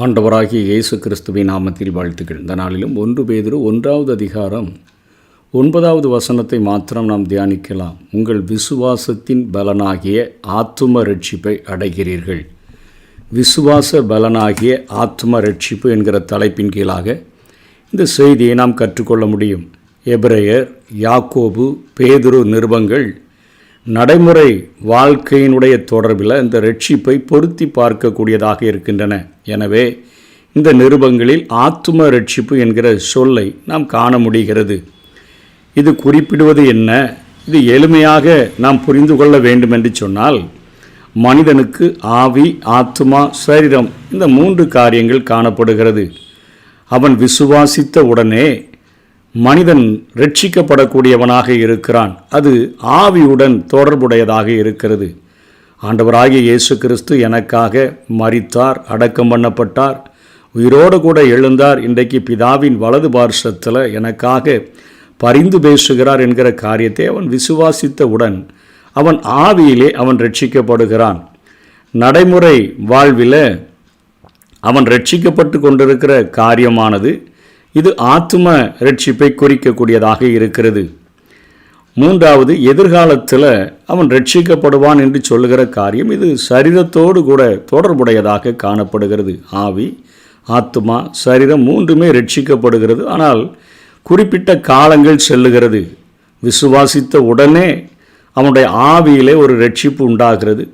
ஆண்டவராகிய இயேசு கிறிஸ்துவின் நாமத்தில் வாழ்த்துக்கள். இந்த நாளிலும் 1 பேதுரு 1வது அதிகாரம் 9வது வசனத்தை மாத்திரம் நாம் தியானிக்கலாம். உங்கள் விசுவாசத்தின் பலனாகிய ஆத்தும ரட்சிப்பை அடைகிறீர்கள். விசுவாச பலனாகிய ஆத்தும ரட்சிப்பு என்கிற தலைப்பின் கீழாக இந்த செய்தியை நாம் கற்றுக்கொள்ள முடியும். எபிரேயர், யாக்கோபு, பேதுரு நிருபங்கள் நடைமுறை வாழ்க்கையினுடைய தொடர்பில் இந்த ரட்சிப்பை பொருத்தி பார்க்கக்கூடியதாக இருக்கின்றன. எனவே இந்த நிருபங்களில் ஆத்தும ரட்சிப்பு என்கிற சொல்லை நாம் காண முடிகிறது. இது குறிப்பிடுவது என்ன? இது எளிமையாக நாம் புரிந்து கொள்ள வேண்டும் என்று சொன்னால், மனிதனுக்கு ஆவி, ஆத்துமா, சரீரம் இந்த 3 காரியங்கள் காணப்படுகிறது. அவன் விசுவாசித்த உடனே மனிதன் ரட்சிக்கப்படக்கூடியவனாக இருக்கிறான். அது ஆவியுடன் தொடர்புடையதாக இருக்கிறது. ஆண்டவராகிய இயேசு கிறிஸ்து எனக்காக மரித்தார், அடக்கம் பண்ணப்பட்டார், உயிரோடு கூட எழுந்தார், இன்றைக்கு பிதாவின் வலது பார்சத்தில் எனக்காக பரிந்து பேசுகிறார் என்கிற காரியத்தை அவன் விசுவாசித்தவுடன் அவன் ஆவியிலே அவன் ரட்சிக்கப்படுகிறான். நடைமுறை வாழ்வில் அவன் ரட்சிக்கப்பட்டு கொண்டிருக்கிற காரியமானது இது ஆத்தும ரட்சிப்பை குறிக்கக்கூடியதாக இருக்கிறது. 3வது, எதிர்காலத்தில் அவன் ரட்சிக்கப்படுவான் என்று சொல்லுகிற காரியம் இது சரீரத்தோடு கூட தொடர்புடையதாக காணப்படுகிறது. ஆவி, ஆத்துமா, சரீரம் 3மே ரட்சிக்கப்படுகிறது. ஆனால் குறிப்பிட்ட காலங்கள் செல்லுகிறது. விசுவாசித்த உடனே அவனுடைய ஆவியிலே ஒரு ரட்சிப்பு உண்டாகிறது.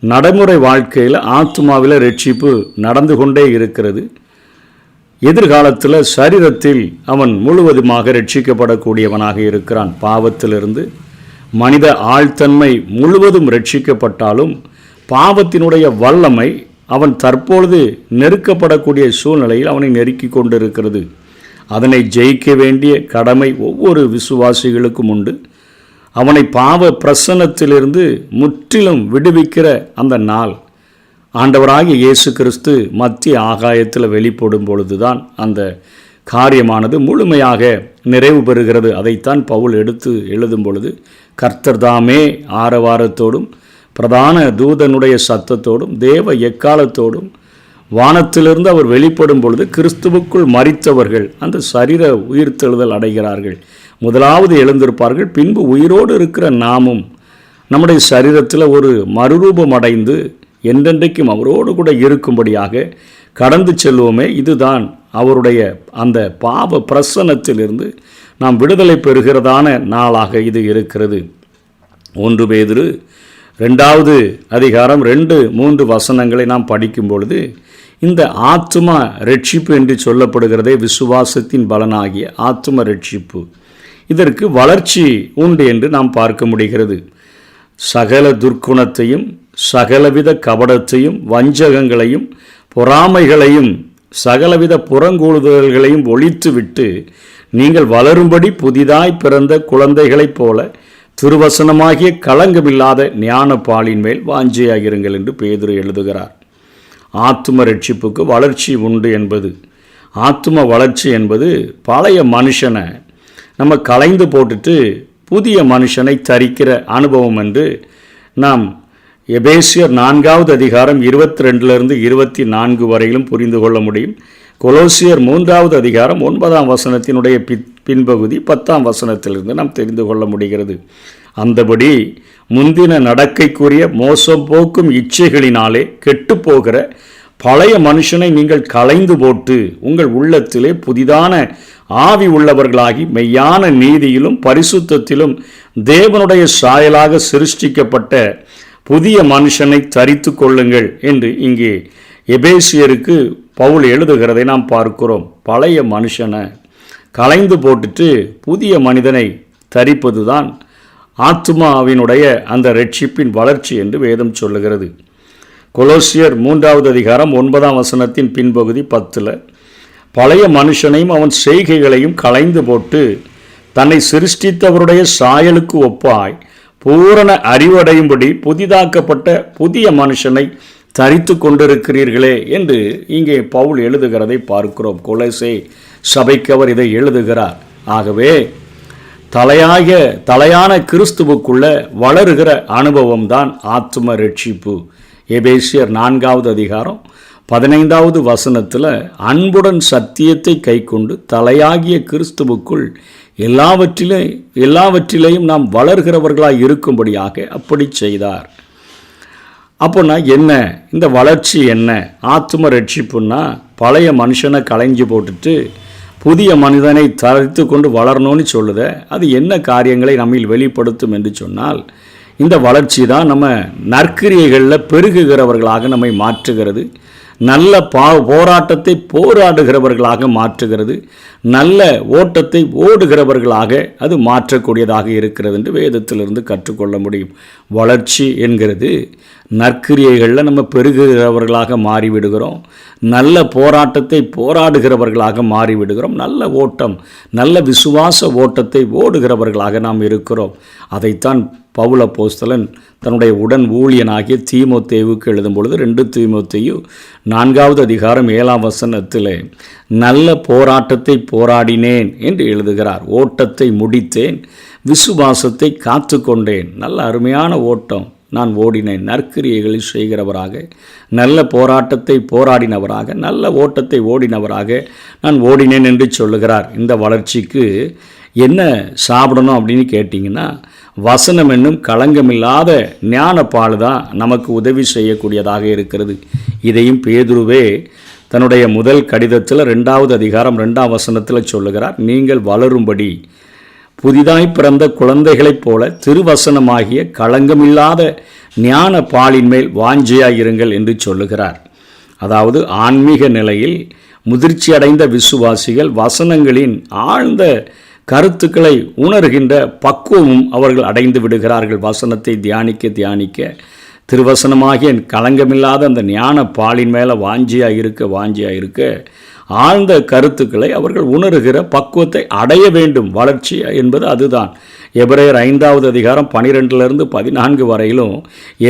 நடைமுறை வாழ்க்கையில் ஆத்துமாவில் ரட்சிப்பு நடந்து கொண்டே இருக்கிறது. எதிர்காலத்தில் சரீரத்தில் அவன் முழுவதுமாக ரட்சிக்கப்படக்கூடியவனாக இருக்கிறான். பாவத்திலிருந்து மனித ஆழ்த்தன்மை முழுவதும் ரட்சிக்கப்பட்டாலும் பாவத்தினுடைய வல்லமை அவன் தற்பொழுது நெருக்கப்படக்கூடிய சூழ்நிலையில் அவனை நெருக்கி கொண்டிருக்கிறது. அதனை ஜெயிக்க வேண்டிய கடமை ஒவ்வொரு விசுவாசிகளுக்கும் உண்டு. அவனை பாவ பிரசன்னத்திலிருந்து முற்றிலும் விடுவிக்கிற அந்த நாள் ஆண்டவராகிய இயேசு கிறிஸ்து மத்திய ஆகாயத்தில் வெளிப்படும் பொழுதுதான் அந்த காரியமானது முழுமையாக நிறைவு பெறுகிறது. அதைத்தான் பவுல் எடுத்து எழுதும் பொழுது, கர்த்தர் தாமே ஆரவாரத்தோடும் பிரதான தூதனுடைய சத்தத்தோடும் தேவ எக்காலத்தோடும் வானத்திலிருந்து அவர் வெளிப்படும் பொழுது கிறிஸ்துவுக்குள் மரித்தவர்கள் அந்த சரீர உயிர்த்தெழுதல் அடைகிறார்கள். முதலாவது எழுந்திருப்பார்கள். பின்பு உயிரோடு இருக்கிற நாமும் நம்முடைய சரீரத்தில் ஒரு மறுரூபம் அடைந்து என்றென்றைக்கும் அவரோடு கூட இருக்கும்படியாக கடந்து செல்வோமே. இதுதான் அவருடைய அந்த பாவ பிரசன்னத்திலிருந்து நாம் விடுதலை பெறுகிறதான நாளாக இது இருக்கிறது. 1 பேதுரு 2வது அதிகாரம் 2-3 வசனங்களை நாம் படிக்கும் பொழுது இந்த ஆத்தும ரட்சிப்பு என்று சொல்லப்படுகிறதே விசுவாசத்தின் பலனாகிய ஆத்தும ரட்சிப்பு, இதற்கு வளர்ச்சி உண்டு என்று நாம் பார்க்க முடிகிறது. சகல துர்க்குணத்தையும் சகலவித கபடத்தையும் வஞ்சகங்களையும் பொறாமைகளையும் சகலவித புறங்கூடுதல்களையும் ஒழித்துவிட்டு நீங்கள் வளரும்படி புதிதாய் பிறந்த குழந்தைகளைப் போல திருவசனமாகிய களங்கமில்லாத ஞான பாலின் மேல் வாஞ்சையாகிருங்கள் என்று பேதுரு எழுதுகிறார். ஆத்தும ரட்சிப்புக்கு வளர்ச்சி உண்டு என்பது, ஆத்தும வளர்ச்சி என்பது பழைய மனுஷனை நம்ம களைந்து போட்டுட்டு புதிய மனுஷனை தரிக்கிற அனுபவம் என்று நாம் எபேசியர் 4வது அதிகாரம் 22 24 வரையிலும் புரிந்து கொள்ள முடியும். கொலோசியர் 3வது அதிகாரம் 9ஆம் வசனத்தினுடைய பின்பகுதி 10ஆம் வசனத்திலிருந்து நாம் தெரிந்து கொள்ள முடிகிறது. அந்தபடி முந்தின நடக்கைக்குரிய மோசம் போக்கும் இச்சைகளினாலே கெட்டுப்போகிற பழைய மனுஷனை நீங்கள் களைந்து போட்டு உங்கள் உள்ளத்திலே புதிதான ஆவி உள்ளவர்களாகி மெய்யான நீதியிலும் பரிசுத்தத்திலும் தேவனுடைய சாயலாக சிருஷ்டிக்கப்பட்ட புதிய மனுஷனை தரித்து கொள்ளுங்கள் என்று இங்கே எபேசியருக்கு பவுல் எழுதுகிறதை நாம் பார்க்கிறோம். பழைய மனுஷனை களைந்து போட்டுட்டு புதிய மனிதனை தரிப்பது தான் ஆத்துமாவினுடைய அந்த ரட்சிப்பின் வளர்ச்சி என்று வேதம் சொல்லுகிறது. கொலோசியர் 3வது அதிகாரம் 9ஆம் வசனத்தின் பின்பகுதி 10 பழைய மனுஷனையும் அவன் செய்கைகளையும் களைந்து போட்டு தன்னை சிருஷ்டித்தவருடைய சாயலுக்கு ஒப்பாய் பூரண அறிவடையும்படி புதிதாக்கப்பட்ட புதிய மனுஷனை தரித்து கொண்டிருக்கிறீர்களே என்று இங்கே பவுல் எழுதுகிறதை பார்க்கிறோம். கொலோசே சபைக்கு அவர் இதை எழுதுகிறார். ஆகவே தலையான கிறிஸ்துவுக்குள்ள வளருகிற அனுபவம் தான் ஆத்தும ரட்சிப்பு. எபேசியர் 4வது அதிகாரம் 15வது வசனத்தில் அன்புடன் சத்தியத்தை கைக்கொண்டு தலையாகிய கிறிஸ்துவுக்குள் எல்லாவற்றிலையும் நாம் வளர்கிறவர்களாய் இருக்கும்படியாக அப்படி செய்தார். அப்போனா என்ன இந்த வளர்ச்சி என்ன? ஆத்தும ரட்சிப்புன்னா பழைய மனுஷனை களைஞ்சி போட்டுட்டு புதிய மனிதனை தரித்து கொண்டு வளரணும்னு சொல்லுத. அது என்ன காரியங்களை நம்மில் வெளிப்படுத்தும் என்று சொன்னால், இந்த வளர்ச்சி தான் நம்ம நற்கிரியைகளில் பெருகுகிறவர்களாக நம்மை மாற்றுகிறது. நல்ல போராட்டத்தை போராடுகிறவர்களாக மாற்றுகிறது. நல்ல ஓட்டத்தை ஓடுகிறவர்களாக அது மாற்றக்கூடியதாக இருக்கிறது என்று வேதத்திலிருந்து கற்றுக்கொள்ள முடியும். வளர்ச்சி என்கிறது நற்கிரியைகளில் நம்ம பெருகுகிறவர்களாக மாறிவிடுகிறோம். நல்ல போராட்டத்தை போராடுகிறவர்களாக மாறிவிடுகிறோம். நல்ல ஓட்டம், நல்ல விசுவாச ஓட்டத்தை ஓடுகிறவர்களாக நாம் இருக்கிறோம். அதைத்தான் பவுல் அப்போஸ்தலன் தன்னுடைய உடன் ஊழியனாகிய தீமோத்தேயுவுக்கு எழுதும் பொழுது 2 தீமோத்தேயு 4வது அதிகாரம் 7ஆம் வசனத்திலே நல்ல போராட்டத்தை போராடினேன் என்று எழுதுகிறார். ஓட்டத்தை முடித்தேன், விசுவாசத்தை காத்து கொண்டேன். நல்ல அருமையான ஓட்டம் நான் ஓடினேன். நற்கிரியைகளில் செய்கிறவராக, நல்ல போராட்டத்தை போராடினவராக, நல்ல ஓட்டத்தை ஓடினவராக நான் ஓடினேன் என்று சொல்லுகிறார். இந்த வளர்ச்சிக்கு என்ன சாப்பிடணும் அப்படின்னு கேட்டிங்கன்னா, வசனம் என்னும் களங்கமில்லாத ஞானப்பால் தான் நமக்கு உதவி செய்யக்கூடியதாக இருக்கிறது. இதையும் பேதுருவே தன்னுடைய முதல் கடிதத்தில் 2வது அதிகாரம் 2ஆம் வசனத்தில் சொல்லுகிறார். நீங்கள் வளரும்படி புதிதாய் பிறந்த குழந்தைகளைப் போல திருவசனமாகிய களங்கமில்லாத ஞான பாலின் மேல் வாஞ்சையாயிருங்கள் என்று சொல்லுகிறார். அதாவது ஆன்மீக நிலையில் முதிர்ச்சி அடைந்த விசுவாசிகள் வசனங்களின் ஆழ்ந்த கருத்துக்களை உணர்கின்ற பக்குவமும் அவர்கள் அடைந்து விடுகிறார்கள். வசனத்தை தியானிக்க திருவசனமாகிய களங்கமில்லாத அந்த ஞான பாலின் மேலே வாஞ்சியாக இருக்க ஆழ்ந்த கருத்துக்களை அவர்கள் உணர்கிற பக்குவத்தை அடைய வேண்டும். வளர்ச்சி என்பது அதுதான். எபிரேயர் 5வது அதிகாரம் 12லிருந்து 14 வரையிலும்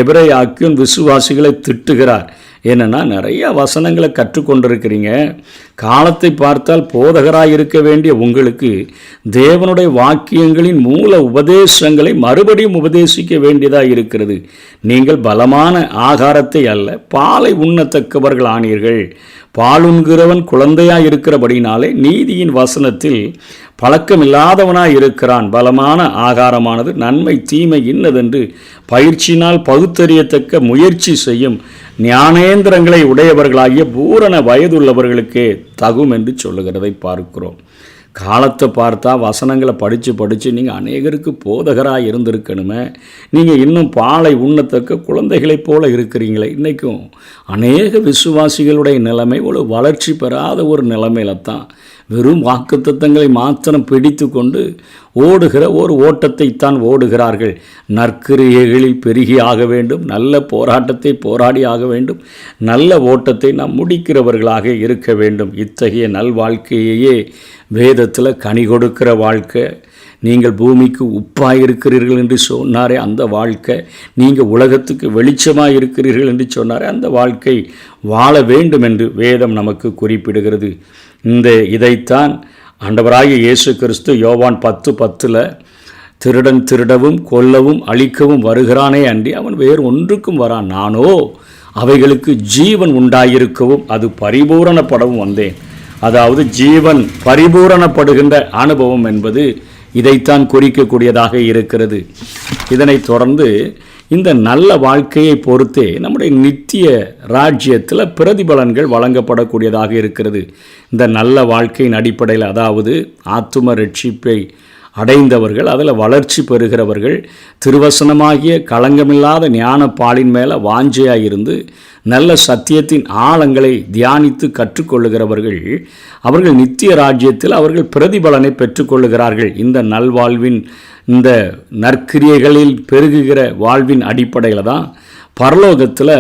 எபிரேயாக்கியோன் விசுவாசிகளை திட்டுகிறார். ஏன்னா நிறைய வசனங்களை கற்றுக்கொண்டிருக்கிறீங்க. காலத்தை பார்த்தால் போதகராக இருக்க வேண்டிய உங்களுக்கு தேவனுடைய வாக்கியங்களின் மூல உபதேசங்களை மறுபடியும் உபதேசிக்க வேண்டியதாக இருக்கிறது. நீங்கள் பலமான ஆகாரத்தை அல்ல பாலை உண்ணத்தக்கவர்கள் ஆனீர்கள். பாலுண்கிறவன் குழந்தையாக இருக்கிறபடினாலே நீதியின் வசனத்தில் பழக்கமில்லாதவனாய் இருக்கிறான். பலமான ஆகாரமானது நன்மை தீமை இன்னதென்று பயிற்சியினால் பகுத்தறியத்தக்க முயற்சி செய்யும் ஞானேந்திரங்களை உடையவர்களாகிய பூரண வயதுள்ளவர்களுக்கே தகும் என்று சொல்லுகிறதை பார்க்கிறோம். காலத்தை பார்த்தா வசனங்களை படித்து நீங்கள் அநேகருக்கு போதகராக இருந்திருக்கணுமே. நீங்கள் இன்னும் பாலை உண்ணத்தக்க குழந்தைகளைப் போல இருக்கிறீங்களே. இன்றைக்கும் அநேக விசுவாசிகளுடைய நிலைமை ஒரு வளர்ச்சி பெறாத ஒரு நிலைமையில தான் வெறும் வாக்குத்தத்தங்களை மாத்திரம் பிடித்து கொண்டு ஓடுகிற ஒரு ஓட்டத்தை தான் ஓடுகிறார்கள். நற்கிரியைகளில் பெருகி ஆக வேண்டும், நல்ல போராட்டத்தை போராடி ஆக வேண்டும், நல்ல ஓட்டத்தை நாம் முடிக்கிறவர்களாக இருக்க வேண்டும். இத்தகைய நல்வாழ்க்கையே வேதத்தில் கனி கொடுக்கிற வாழ்க்கை. நீங்கள் பூமிக்கு உப்பாக இருக்கிறீர்கள் என்று சொன்னாரே அந்த வாழ்க்கை, நீங்கள் உலகத்துக்கு வெளிச்சமாக இருக்கிறீர்கள் என்று சொன்னாரே அந்த வாழ்க்கை வாழ வேண்டும் என்று வேதம் நமக்கு குறிப்பிடுகிறது. இதைத்தான் ஆண்டவராகிய இயேசு கிறிஸ்து யோவான் 10:10 திருடன் திருடவும் கொல்லவும் அழிக்கவும் வருகிறானே அன்றி அவன் வேறு ஒன்றுக்கும் வரான். நானோ அவைகளுக்கு ஜீவன் உண்டாயிருக்கவும் அது பரிபூரணப்படவும் வந்தேன். அதாவது ஜீவன் பரிபூரணப்படுகின்ற அனுபவம் என்பது இதைத்தான் குறிக்கக்கூடியதாக இருக்கிறது. இதனைத் தொடர்ந்து இந்த நல்ல வாழ்க்கையை பொறுத்தே நம்முடைய நித்திய ராஜ்யத்தில் பிரதிபலன்கள் வழங்கப்படக்கூடியதாக இருக்கிறது. இந்த நல்ல வாழ்க்கையின் அடிப்படையில், அதாவது ஆத்தும ரட்சிப்பை அடைந்தவர்கள், அதில் வளர்ச்சி பெறுகிறவர்கள், திருவசனமாகிய களங்கமில்லாத ஞான பாலின் மேலே வாஞ்சையாக இருந்து நல்ல சத்தியத்தின் ஆழங்களை தியானித்து கற்றுக்கொள்ளுகிறவர்கள், அவர்கள் நித்திய ராஜ்யத்தில் அவர்கள் பிரதிபலனை பெற்றுக்கொள்ளுகிறார்கள். இந்த நல்வாழ்வின், இந்த நற்கிரியைகளில் பெருகுகிற வாழ்வின் அடிப்படையில் தான் பரலோகத்தில்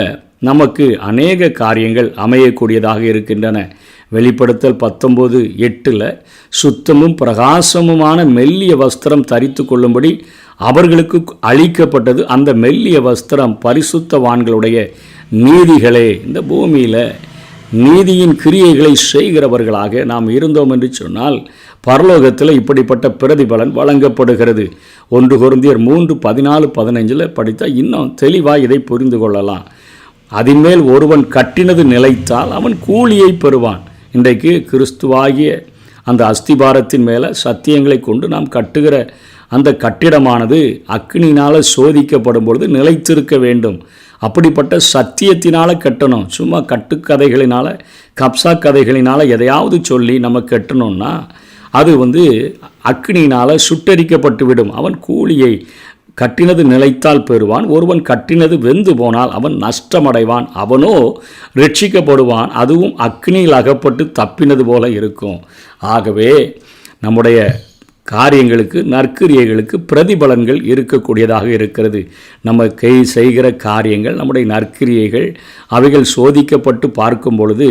நமக்கு அநேக காரியங்கள் அமையக்கூடியதாக இருக்கின்றன. வெளிப்படுத்தல் 19:8 சுத்தமும் பிரகாசமுமான மெல்லிய வஸ்திரம் தரித்து கொள்ளும்படி அவர்களுக்கு அளிக்கப்பட்டது. அந்த மெல்லிய வஸ்திரம் பரிசுத்தவான்களுடைய நீதிகளே. இந்த பூமியில் நீதியின் கிரியைகளை செய்கிறவர்களாக நாம் இருந்தோம் என்று சொன்னால் பரலோகத்தில் இப்படிப்பட்ட பிரதிபலன் வழங்கப்படுகிறது. 1 கொரிந்தியர் 3:14-15 படித்தால் இன்னும் தெளிவாக இதை புரிந்து கொள்ளலாம். அதின்மேல் ஒருவன் கட்டினது நிலைத்தால் அவன் கூலியை பெறுவான். இன்றைக்கு கிறிஸ்துவாகிய அந்த அஸ்திபாரத்தின் மேலே சத்தியங்களை கொண்டு நாம் கட்டுகிற அந்த கட்டிடமானது அக்னியினால் சோதிக்கப்படும் பொழுது நிலைத்திருக்க வேண்டும். அப்படிப்பட்ட சத்தியத்தினால் கட்டணும். சும்மா கட்டுக்கதைகளினால், கப்சா கதைகளினால் எதையாவது சொல்லி நம்ம கட்டணும்னா அது அக்னியினால் சுட்டரிக்கப்பட்டு விடும். அவன் கூலியை கட்டினது நிலைத்தால் பெறுவான். ஒருவன் கட்டினது வெந்து போனால் அவன் நஷ்டமடைவான். அவனோ ரட்சிக்கப்படுவான். அதுவும் அக்னியில் அகப்பட்டு தப்பினது போல இருக்கும். ஆகவே நம்முடைய காரியங்களுக்கு, நற்கிரியைகளுக்கு பிரதிபலன்கள் இருக்கக்கூடியதாக இருக்கிறது. நம்ம செய்கிற காரியங்கள், நம்முடைய நற்கிரியைகள், அவைகள் சோதிக்கப்பட்டு பார்க்கும் பொழுது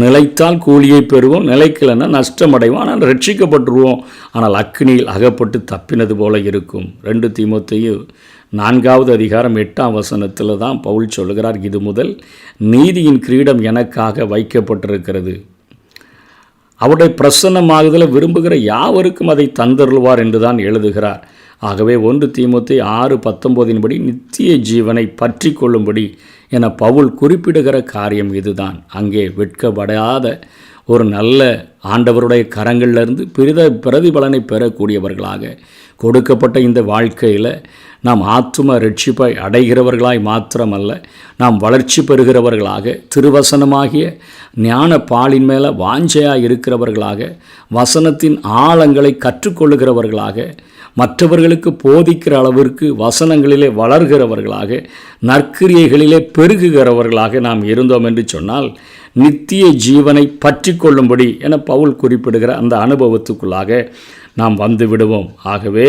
நிலைத்தால் கூலியை பெறுவோம், நிலைக்கலைன்னா நஷ்டமடைவோம், ஆனால் ரட்சிக்கப்பட்டுருவோம். ஆனால் அக்னியில் அகப்பட்டு தப்பினது போல இருக்கும். 2 தீமோத்தேயு 4வது அதிகாரம் 8ஆம் வசனத்தில் தான் பவுல் சொல்லுகிறார், இது முதல் நீதியின் கிரீடம் எனக்காக வைக்கப்பட்டிருக்கிறது. அவருடைய பிரசன்னமாகுதலை விரும்புகிற யாவருக்கும் அதை தந்தருள்வார் என்று தான் எழுதுகிறார். ஆகவே 1 தீமோத்தேயு 6:19 படி நித்திய ஜீவனை பற்றி கொள்ளும்படி என பவுல் குறிப்பிடுகிற காரியம் இதுதான். அங்கே வெட்கப்படாத ஒரு நல்ல ஆண்டவருடைய கரங்களிலிருந்து பிரதிபலனை பெறக்கூடியவர்களாக கொடுக்கப்பட்ட இந்த வாழ்க்கையில் நாம் ஆத்தும ரட்சிப்பை அடைகிறவர்களாய் மாத்திரமல்ல, நாம் வளர்ச்சி பெறுகிறவர்களாக, திருவசனமாகிய ஞான பாலின் மேலே வாஞ்சையாக இருக்கிறவர்களாக, வசனத்தின் ஆழங்களை கற்றுக்கொள்ளுகிறவர்களாக, மற்றவர்களுக்கு போதிக்கிற அளவிற்கு வசனங்களிலே வளர்கிறவர்களாக, நற்கிரியைகளிலே பெருகுகிறவர்களாக நாம் இருந்தோம் என்று சொன்னால் நித்திய ஜீவனை பற்றி கொள்ளும்படி என பவுல் குறிப்பிடுகிற அந்த அனுபவத்துக்குள்ளாக நாம் வந்து விடுவோம். ஆகவே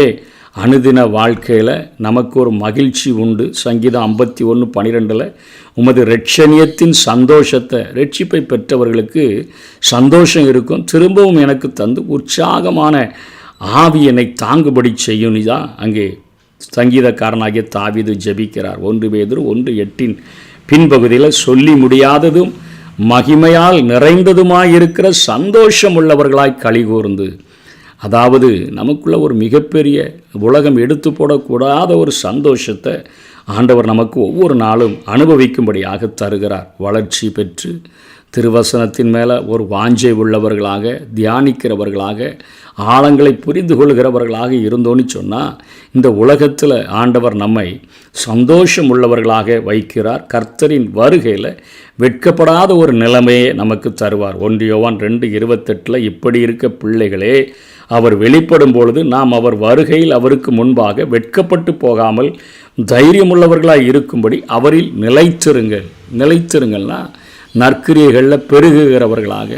அனுதின வாழ்க்கையில் நமக்கு ஒரு மகிழ்ச்சி உண்டு. சங்கீதம் 51:12 உமது இரட்சணியத்தின் சந்தோஷத்தை, ரட்சிப்பை பெற்றவர்களுக்கு சந்தோஷம் இருக்கும், திரும்பவும் எனக்கு தந்து உற்சாகமான ஆவி என்னை தாங்குபடி செய்யும். தான் அங்கே சங்கீதக்காரனாகிய தாவீது ஜெபிக்கிறார். 1 பேதுரு 1:8 பின்பகுதியில் சொல்லி முடியாததும் மகிமையால் நிறைந்ததுமாயிருக்கிற சந்தோஷம் உள்ளவர்களாய் களிகூர்ந்து, அதாவது நமக்குள்ள ஒரு மிகப்பெரிய உலகம் எடுத்து போடக்கூடாத ஒரு சந்தோஷத்தை ஆண்டவர் நமக்கு ஒவ்வொரு நாளும் அனுபவிக்கும்படியாக தருகிறார். வளர்ச்சி பெற்று திருவசனத்தின் மேலே ஒரு வாஞ்சை உள்ளவர்களாக, தியானிக்கிறவர்களாக, ஆழங்களை புரிந்து கொள்கிறவர்களாக இருந்தோன்னு சொன்னால் இந்த உலகத்தில் ஆண்டவர் நம்மை சந்தோஷம் உள்ளவர்களாக வைக்கிறார். கர்த்தரின் வருகையில் வெட்கப்படாத ஒரு நிலைமையை நமக்கு தருவார். 1 யோவான் 2:28 இப்படி இருக்க பிள்ளைகளே, அவர் வெளிப்படும் பொழுது நாம் அவர் வருகையில் அவருக்கு முன்பாக வெட்கப்பட்டு போகாமல் தைரியமுள்ளவர்களாக இருக்கும்படி அவரில் நிலைத்திருங்கள்னா நற்கிரியைகளில் பெருகுகிறவர்களாக,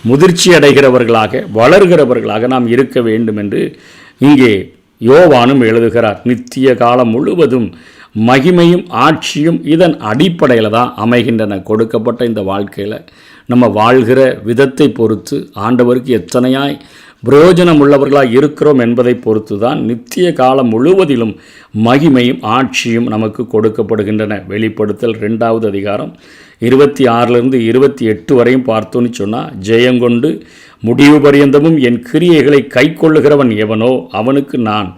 முதிர்ச்சி அடைகிறவர்களாக, வளர்கிறவர்களாக நாம் இருக்க வேண்டும் என்று இங்கே யோவானும் எழுதுகிறார். நித்திய காலம் முழுவதும் மகிமையும் ஆட்சியும் இதன் அடிப்படையில் தான் அமைகின்றன. கொடுக்கப்பட்ட இந்த வாழ்க்கையில் நம்ம வாழ்கிற விதத்தை பொறுத்து, ஆண்டவருக்கு எத்தனையாய் பிரயோஜனம் உள்ளவர்களாக இருக்கிறோம் என்பதை பொறுத்து தான் நித்திய காலம் முழுவதிலும் மகிமையும் ஆட்சியும் நமக்கு கொடுக்கப்படுகின்றன. வெளிப்படுத்தல் 2வது அதிகாரம் 26 28 வரையும் பார்த்தோன்னு சொன்னால், ஜெயங்கொண்டு முடிவு பரியந்தமும் என் கிரியைகளை கை கொள்ளுகிறவன் எவனோ அவனுக்கு நான்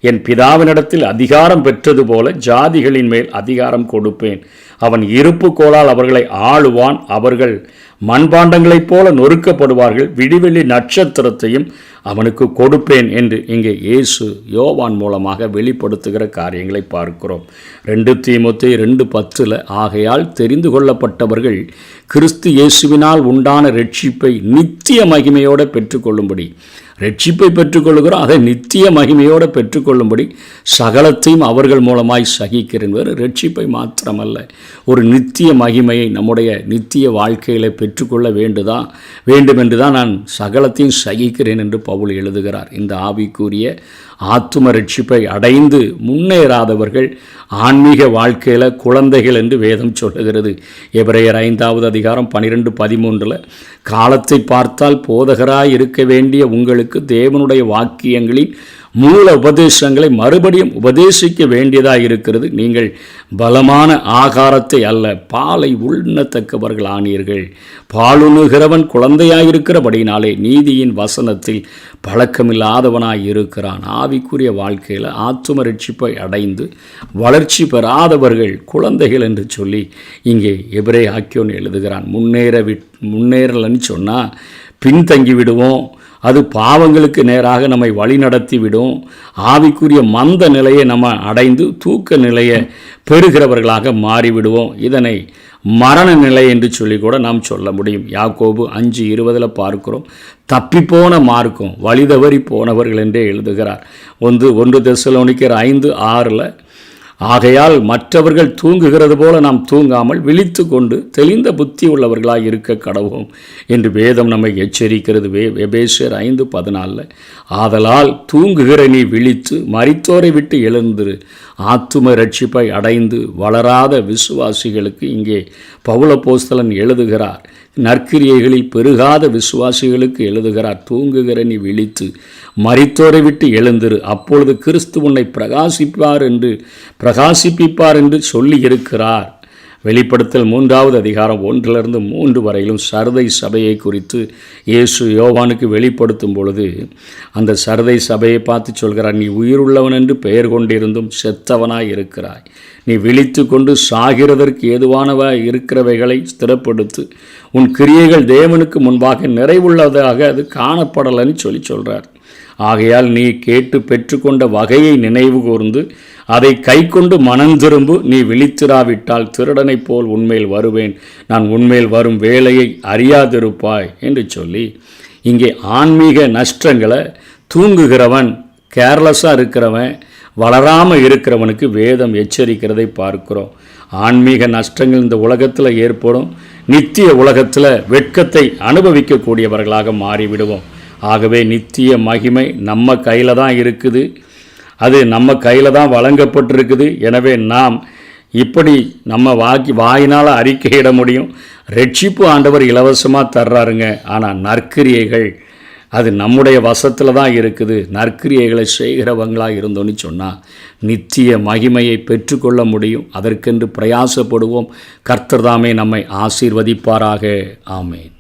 என் பிதாவினிடத்தில் அதிகாரம் பெற்றது போல ஜாதிகளின் மேல் அதிகாரம் கொடுப்பேன். அவன் இருப்பு கோலால் அவர்களை ஆளுவான். அவர்கள் மண்பாண்டங்களைப் போல நொறுக்கப்படுவார்கள். விடிவெள்ளி நட்சத்திரத்தையும் அவனுக்கு கொடுப்பேன் என்று இங்கே இயேசு யோவான் மூலமாக வெளிப்படுத்துகிற காரியங்களை பார்க்கிறோம். 2 தீமோத்தேயு 2:10 ஆகையால் தெரிந்து கொள்ளப்பட்டவர்கள் கிறிஸ்து இயேசுவினால் உண்டான ரட்சிப்பை நித்திய மகிமையோடு பெற்றுக்கொள்ளும்படி, ரட்சிப்பை பெற்றுக்கொள்கிறோம், அதை நித்திய மகிமையோடு பெற்றுக்கொள்ளும்படி சகலத்தையும் அவர்கள் மூலமாய் சகிக்கிறேன். வேறு ரட்சிப்பை மாத்திரமல்ல, ஒரு நித்திய மகிமையை நம்முடைய நித்திய வாழ்க்கையில் பெற்றுக்கொள்ள வேண்டும் என்று தான் நான் சகலத்தையும் சகிக்கிறேன் என்று பவுல் எழுதுகிறார். இந்த ஆவிக்குரிய ஆத்தும ரட்சிப்பை அடைந்து முன்னேறாதவர்கள் ஆன்மீக வாழ்க்கையில் குழந்தைகள் என்று வேதம் சொல்லுகிறது. எபிரேயர் 5வது அதிகாரம் 12-13 காலத்தை பார்த்தால் போதகராய் இருக்க வேண்டிய உங்களுக்கு தேவனுடைய வாக்கியங்களின் மூல உபதேசங்களை மறுபடியும் உபதேசிக்க வேண்டியதாக இருக்கிறது. நீங்கள் பலமான ஆகாரத்தை அல்ல, பாலை உண்ணத்தக்கவர்கள் ஆனீர்கள். பாலுண்ணுகிறவன் குழந்தையாயிருக்கிறபடினாலே நீதியின் வசனத்தில் பழக்கமில்லாதவனாய் இருக்கிறான். ஆவிக்குரிய வாழ்க்கையில் ஆத்தும ரட்சிப்பை அடைந்து வளர்ச்சி பெறாதவர்கள் குழந்தைகள் என்று சொல்லி இங்கே எபிரே ஆக்கியோன் எழுதுகிறான். முன்னேறலன்னு சொன்னால் பின்தங்கி விடுவோம், அது பாவங்களுக்கு நேராக நம்மை வழி நடத்தி விடும். ஆவிக்குரிய மந்த நிலையை நம்ம அடைந்து தூக்க நிலையை பெறுகிறவர்களாக மாறிவிடுவோம். இதனை மரண நிலை என்று சொல்லி கூட நாம் சொல்ல முடியும். யாக்கோபு 5:20 பார்க்கிறோம், தப்பிப்போன மார்க்கம் வழிதவறி போனவர்கள் என்றே எழுதுகிறார். 1 தெசலோனிக்கர் 5:6 ஆகையால் மற்றவர்கள் தூங்குகிறது போல நாம் தூங்காமல் விழித்து கொண்டு தெளிந்த புத்தி உள்ளவர்களாக இருக்க கடவோம் என்று வேதம் நம்மை எச்சரிக்கிறது. எபேசியர் 5:14 ஆதலால் தூங்குகிற நீ விழித்து மரித்தோரை விட்டு எழுந்திரு. ஆத்தும ரட்சிப்பை அடைந்து வளராத விசுவாசிகளுக்கு இங்கே பவுலப்போஸ்தலன் எழுதுகிறார். நற்கிரியைகளில் பெருகாத விசுவாசிகளுக்கு எழுதுகிறார். தூங்குகிற நீ விழித்து மரித்தோரை விட்டு எழுந்திரு, அப்பொழுது கிறிஸ்து உன்னை பிரகாசிப்பிப்பார் என்று சொல்லி இருக்கிறார். வெளிப்படுத்தல் 3வது அதிகாரம் 1-3 வரையிலும் சர்தை சபையை குறித்து இயேசு யோவானுக்கு வெளிப்படுத்தும் பொழுது அந்த சர்தை சபையை பார்த்து சொல்கிறார், நீ உயிருள்ளவன் என்று பெயர் கொண்டிருந்தும் செத்தவனாய் இருக்கிறாய். நீ விழித்து கொண்டு சாகிறதற்கு ஏதுவானவாய் இருக்கிறவைகளை ஸ்திரப்படுத்து. உன் கிரியைகள் தேவனுக்கு முன்பாக நிறைவுள்ளதாக அது காணப்படலைன்னு சொல்கிறார். ஆகையால் நீ கேட்டு பெற்றுக்கொண்ட வகையை நினைவு கூர்ந்து அதை கை கொண்டு மனந்திரும்பு. நீ விழித்திராவிட்டால் திருடனைப் போல் உன்மேல் வருவேன், நான் உன்மேல் வரும் வேலையை அறியாதிருப்பாய் என்று சொல்லி இங்கே ஆன்மீக நஷ்டங்களை தூங்குகிறவன், கேர்லெஸ்ஸாக இருக்கிறவன், வளராமல் இருக்கிறவனுக்கு வேதம் எச்சரிக்கிறதை பார்க்கிறோம். ஆன்மீக நஷ்டங்கள் இந்த உலகத்தில் ஏற்படும், நித்திய உலகத்தில் வெட்கத்தை அனுபவிக்கக்கூடியவர்களாக மாறிவிடுவோம். ஆகவே நித்திய மகிமை நம்ம கையில் தான் இருக்குது, அது நம்ம கையில் தான் வழங்கப்பட்டிருக்குது. எனவே நாம் இப்படி நம்ம வாயினால் அறிக்கையிட முடியும், ரட்சிப்பு ஆண்டவர் இலவசமாக தர்றாருங்க. ஆனால் நற்கிரியைகள் அது நம்முடைய வசத்தில் தான் இருக்குது. நற்கிரியைகளை செய்கிறவங்களாக இருந்தோன்னு சொன்னால் நித்திய மகிமையை பெற்றுக்கொள்ள முடியும். அதற்கென்று பிரயாசப்படுவோம். கர்த்தர் தாமே நம்மை ஆசீர்வதிப்பாராக. ஆமேன்.